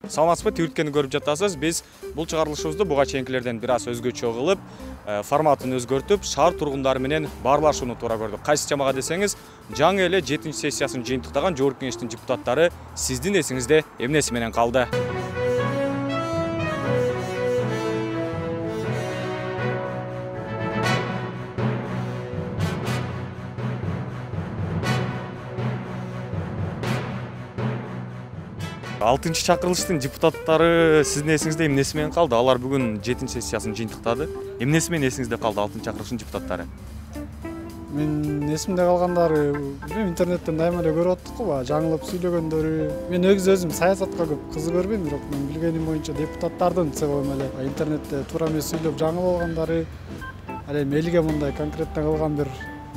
Саламатсызбы, Түрткени көрүп жатасыз. Биз бул чыгарылышыбызды буга чейинкилерден бир аз өзгөчө кылып, форматын өзгөртүп, шаар тургундары менен баарлашууну туура көрдүк. Кайсы жамага десеңиз, жаңы эле 7-сессиясын жыйынтыктаган Жогорку Кеңештин депутаттары сиздин эсиңизде эмнеси менен калды? 6-чы чакырылыштын депутаттары сиздин эсиңизде эмнеси менен калды? Алар бүгүн 7-сессиясын жыйынтыктады. Эмнеси менен эсиңизде калды 6-чы чакырылыштын депутаттары? Мен эсимде калгандары интернеттен дайыма эле көрүп аттык го, жаңылып сүйлөгөндөрү. Мен өзүм саясатка көп кызыгырбын, бирок мен билгеним боюнча депутаттардын цегом эле интернетте туура эмес сүйлөп жаңылып алгандары, ал эми элге мындай конкретно кылган бир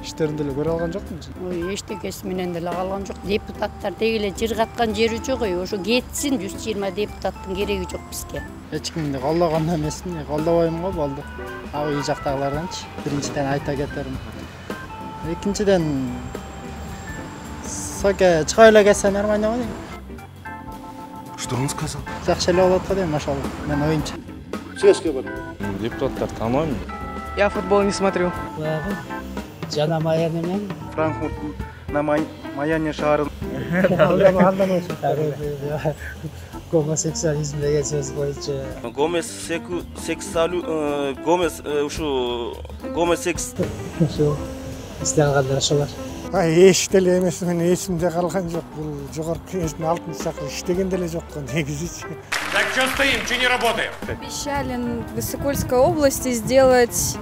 иштерин деле көрө алган жокмун. Ой, эчтекеси менен деле калган жок. Депутаттар дегеле жыргаткан жери жок, ошо кетсин, 120 депутаттын кереги жок бизге. Эч кимди колдогон эмесмин, колдобойм го болду. Ал үй жактагыларданчы биринчиден айта кетерим. Экинчиден Соке чыга эле кетсе нормально го дейм. Что он сказал? Жакшы эле болот го дейм, машалла. Мен оюмча. Чешке бар. Депутаттар таанойм. Я футбол не смотрю. Жана Маян менен Франкфурт на Майами шаарын. Гомосексуализм деген сөз боюнча. Гомосекс. Ушу истегендер ошолор. Эч деле эмес, мен эсимде калган жок. Бул Жогорку Кеңештин 6-чы чакырылышы иштеген деле жок негизичи. Так что стоим, что не работаем? Обещали в Высокольской области сделать,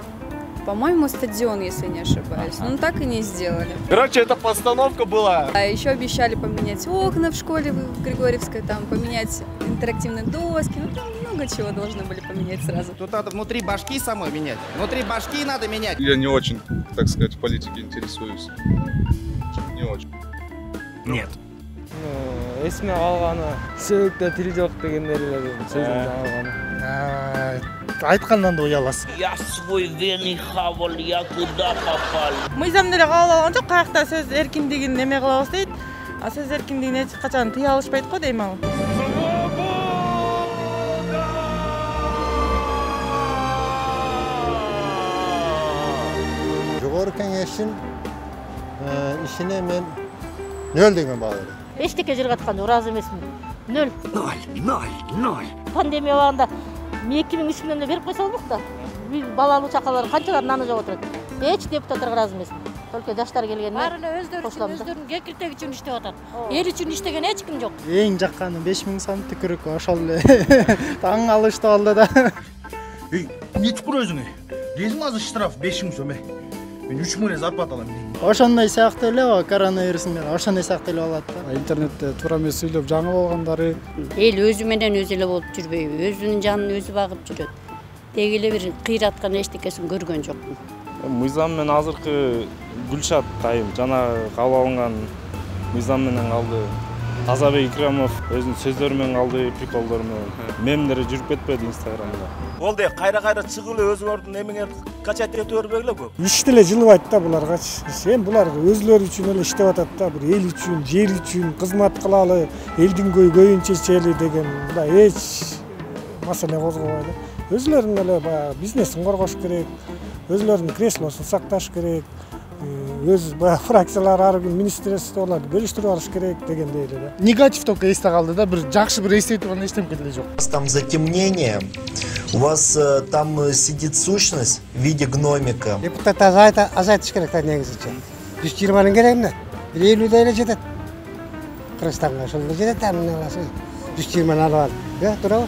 по-моему, стадион, если не ошибаюсь. Но так и не сделали. Короче, это постановка была. А еще обещали поменять окна в школе в Григорьевской, там поменять интерактивные доски. Ну там много чего должны были поменять сразу. Тут надо внутри башки самой менять. Внутри башки надо менять. Я не очень, так сказать, политикой интересуюсь. Не очень. Нет. Эсиме калганы сөбүктө тил жок дегендер сөзүн алганы. Айткандан да уяласың. Я свой веный хавал, я куда попал. Мыйзам деле кабыл алган жок, каякта сөз эркиндигин неме кылабыз дейт. А сөз эркиндигин эч качан тыя алышпайт го дейм ал. Жогорку Кеңештин ишине мен 0 деген баа берем. Эчтеке жыргаткан ыраазы эмесмин. 0. 0. Пандемия убагында 2003 миллион берип койсо болмок да. Балалуу чакалар канчалар наны жеп отурат. Эч депутаттарга ыраазы эмесмин. Только жаштар келгенде. Баары эле өздөрүнүн кекиртеги үчүн иштеп атат. Эл үчүн иштеген эч ким жок. Эң жакканы 5000 сом түкүрүк ошол эле таң алышты болду да. Не түкүр өзүңө. Десиң азыр штраф 5000 сом. Мен 3000 зарплата алам. Ошондой сыяктуу эле коронавирус менен ошондой сыяктуу эле болот да. Интернетте туура эмес сүйлөп жаңылып алгандары. Эл өзү менен өзү эле болуп жүрбөйбү. Өзүнүн жанын өзү багып жүрөт. Деги эле бир кыйраткан эчтекесин көргөн жокмун. Мыйзам менен азыркы Гүлшат айым жана кабыл алынган мыйзам менен калды. Тазабек Икрамов өзүнүн сөздөрү менен калды, приколдору менен. Мемдери жүрүп кетпеди Инстаграмда. Болду, кайра чыгып эле өзүңөрдүн эмеңер качат этип бербегиле көп. Иш деле жылбайт да буларгачы. Эми булар өзлөрү үчүн эле иштеп атат да, бир эл үчүн, жер үчүн кызмат кылалы, элдин көйүн чечели деген мындай эч маселе козгобой эле. Өзлөрүнүн эле баягы бизнесин коргош керек, өзлөрүнүн креслосун сакташ керек. Өз фракциялар ар күн министрликтерлерди бөлүштүрүп алыш керек дегендей эле. Негатив только эсте калды да, бир жакшы бир эстетип алган эчтеме деле жок. Там затемнение. У вас там сидит сущность в виде гномика. Депутат азайтыш керек да негизичи. 120-нын керек эмне? 50 эле жетет. Кыргызстанга ошол эле жетет амын аласы. 120-ны алып ал. Туурабы?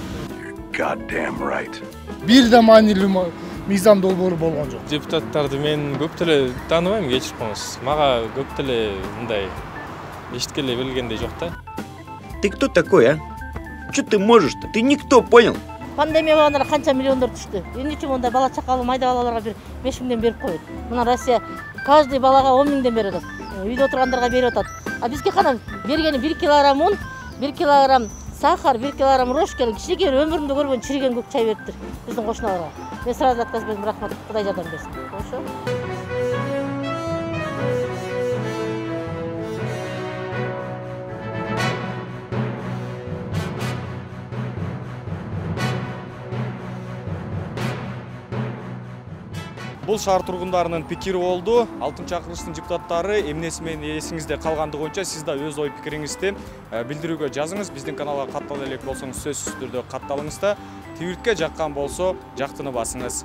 Goddamn right. Бир да маанилүү мыйзам долбоору болгон жок. Депутаттарды мен көп деле тааныбайм, кечирип коңуз. Мага көп деле мындай эчиткеле билгендей жок да. Ты кто такой, а? Что ты можешь-то? Ты никто, понял? Пандемия убагында канча миллиондор түштү. Эмне үчүн мондай бала чакалуу майда балаларга бир 5 миңден берип коет. Мына Россия каждый балага 10 миңден берип атат. Үйдө отургандарга берип атат. А бизге кана бергени 1 килограмм un, 1 килограмм сахар, 1 килограмм рожка, кичине өмүрүмдө көргөн чириген көк чай бериптир биздин кошуналарга. Мен сразу отказ бердим, рахмат, Кудай жардам берсин. Ошо. Бул шаар тургундарынын пикири болду. 6-чакырылыштын депутаттары эмнеси менен эсиңизде калгандыгы боюнча сиз да өз ой пикириңизди билдирүүгө жазыңыз. Биздин каналга каттала элек болсоңуз сөзсүз түрдө катталыңыз да, твитке жаккан болсо жактыны басыңыз.